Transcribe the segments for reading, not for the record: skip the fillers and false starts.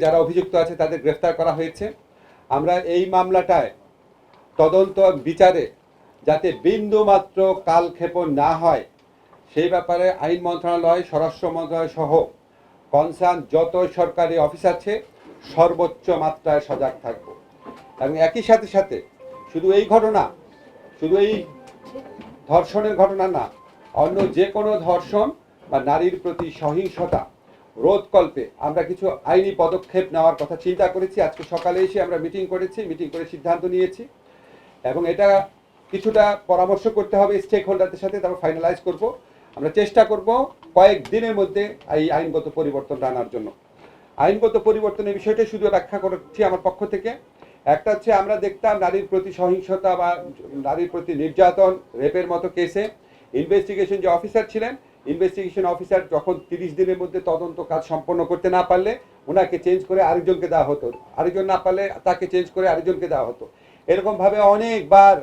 যারা অভিযুক্ত আছে তাদের গ্রেফতার করা হয়েছে। আমরা এই মামলাটায় তদন্ত বিচারে যাতে বিন্দুমাত্র কালক্ষেপণ না হয় সেই ব্যাপারে আইন মন্ত্রণালয়, স্বরাষ্ট্র মন্ত্রণালয় সহ কনসার্ন যত সরকারি অফিস আছে সর্বোচ্চ মাত্রায় সজাগ থাকব। এবং একই সাথে সাথে শুধু এই ঘটনা, শুধু এই ধর্ষণের ঘটনা না, অন্য যে কোনো ধর্ষণ বা নারীর প্রতি সহিংসতা রোধকল্পে আমরা কিছু আইনি পদক্ষেপ নেওয়ার কথা চিন্তা করেছি। আজকে সকালে এসে আমরা মিটিং করে সিদ্ধান্ত নিয়েছি এবং এটা কিছুটা পরামর্শ করতে হবে স্টেক হোল্ডারদের সাথে, তারপর ফাইনালাইজ করব। আমরা চেষ্টা করব কয়েক দিনের মধ্যে এই আইনগত পরিবর্তনটা আনার জন্য। আইনগত পরিবর্তনের বিষয়টা শুধু ব্যাখ্যা করছি আমার পক্ষ থেকে। একটা হচ্ছে, আমরা দেখতাম নারীর প্রতি সহিংসতা বা নারীর প্রতি নির্যাতন, রেপের মতো কেসে ইনভেস্টিগেশন যে অফিসার ছিলেন, ইনভেস্টিগেশন অফিসার যখন 30 দিনের মধ্যে তদন্ত কাজ সম্পন্ন করতে না পারলে ওনাকে চেঞ্জ করে আরেকজনকে দেওয়া হতো, আরেকজন না পারলে তাকে চেঞ্জ করে আরেকজনকে দেওয়া হতো। এরকমভাবে অনেকবার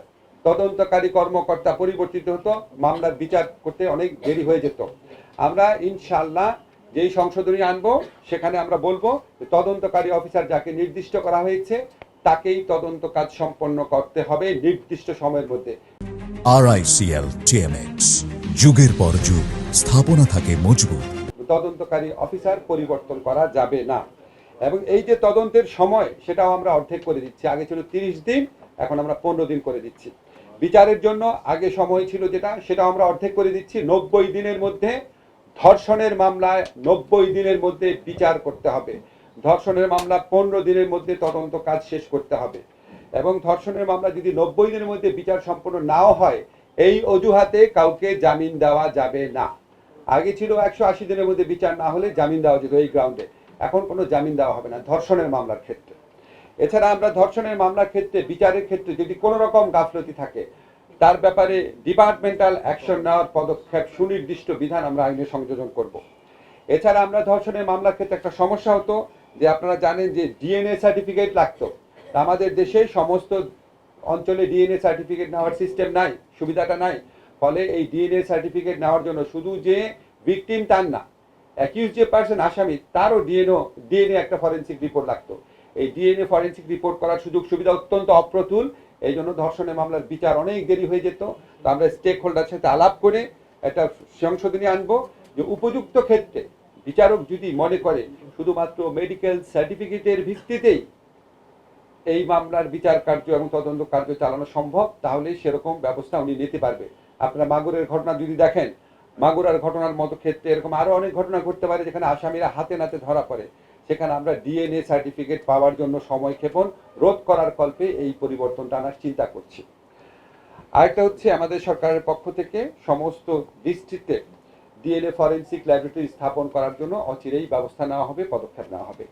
তদন্তকারী কর্মকর্তা পরিবর্তিত হতো, মামলার বিচার করতে অনেক দেরি হয়ে যেত। আমরা ইনশাআল্লাহ যেই সংশোধনী আনবো সেখানে আমরা বলবো তদন্তকারী অফিসার যাকে নির্দিষ্ট করা হয়েছে তাকেই তদন্ত কাজ সম্পন্ন করতে হবে নির্দিষ্ট সময়ের মধ্যে। RICL TMX, যুগের পর যুগ স্থাপনা থাকে মজবুত। তদন্তকারী অফিসার পরিবর্তন করা যাবে না। এবং এই যে তদন্তের সময় সেটাও আমরা অর্ধেক করে দিচ্ছি। আগে ছিল 30 দিন, এখন আমরা 15 দিন করে দিচ্ছি। বিচারের জন্য আগে সময় ছিল যেটা, সেটাও আমরা অর্ধেক করে দিচ্ছি। 90 দিনের মধ্যে ধর্ষণের মামলায় 90 দিনের মধ্যে বিচার করতে হবে। ধর্ষণের মামলা 15 দিনের মধ্যে তদন্ত কাজ শেষ করতে হবে। এবং ধর্ষণের মামলা যদি 90 দিনের মধ্যে বিচার সম্পন্ন নাও হয়, এই অজুহাতে কাউকে জামিন দেওয়া যাবে না। আগে ছিল 180 দিনের মধ্যে বিচার না হলে জামিন দেওয়া যেত এই গ্রাউন্ডে, এখন কোনো জামিন দেওয়া হবে না ধর্ষণের মামলার ক্ষেত্রে। এছাড়া আমরা ধর্ষণের মামলার ক্ষেত্রে বিচারের ক্ষেত্রে যদি কোনো রকম গাফলতি থাকে তার ব্যাপারে ডিপার্টমেন্টাল অ্যাকশন নেওয়ার পদক্ষেপ সুনির্দিষ্ট বিধান আমরা আইনে সংযোজন করব। এছাড়া আমরা ধর্ষণের মামলার ক্ষেত্রে একটা সমস্যা হতো যে, আপনারা জানেন যে ডিএনএ সার্টিফিকেট লাগতো। আমাদের দেশে সমস্ত অঞ্চলে ডিএনএ সার্টিফিকেট নেওয়ার সিস্টেম নাই, সুবিধাটা নাই। ফলে এই ডিএনএ সার্টিফিকেট নেওয়ার জন্য শুধু যে ভিকটিম তার না, অ্যাকিউজ যে পার্সন, আসামি, তারও ডিএনএ একটা ফরেন্সিক রিপোর্ট লাগতো। এই ডিএনএ ফরেন্সিক রিপোর্ট করার সুযোগ সুবিধা অত্যন্ত অপ্রতুল। এই জন্য ধর্ষণের মামলার বিচার অনেক দেরি হয়ে যেত। তো আমরা স্টেক হোল্ডার সাথে আলাপ করে একটা সংশোধনী আনবো যে উপযুক্ত ক্ষেত্রে বিচারক যদি মনে করে শুধুমাত্র মেডিকেল সার্টিফিকেটের ভিত্তিতেই এই মামলার বিচার কার্য এবং তদন্ত কার্য চালানো সম্ভব, তাহলে সেরকম ব্যবস্থা উনি নিতে পারবে। আপনারা মাগুরের ঘটনা যদি দেখেন, মাগুরার ঘটনার মতো ক্ষেত্রে এরকম আরো অনেক ঘটনা ঘটতে পারে যেখানে আসামিরা হাতে নাতে ধরা পড়ে। সেখানে আমরা ডিএনএ সার্টিফিকেট পাওয়ার জন্য সময় ক্ষেপণ রোধ করার কল্পে এই পরিবর্তনটা আনার চিন্তা করছি। আরেকটা হচ্ছে, আমাদের সরকারের পক্ষ থেকে সমস্ত ডিস্ট্রিক্টে ডিএনএ ফরেন্সিক ল্যাবরেটরি স্থাপন করার জন্য অচিরেই ব্যবস্থা নেওয়া হবে, পদক্ষেপ নেওয়া হবে।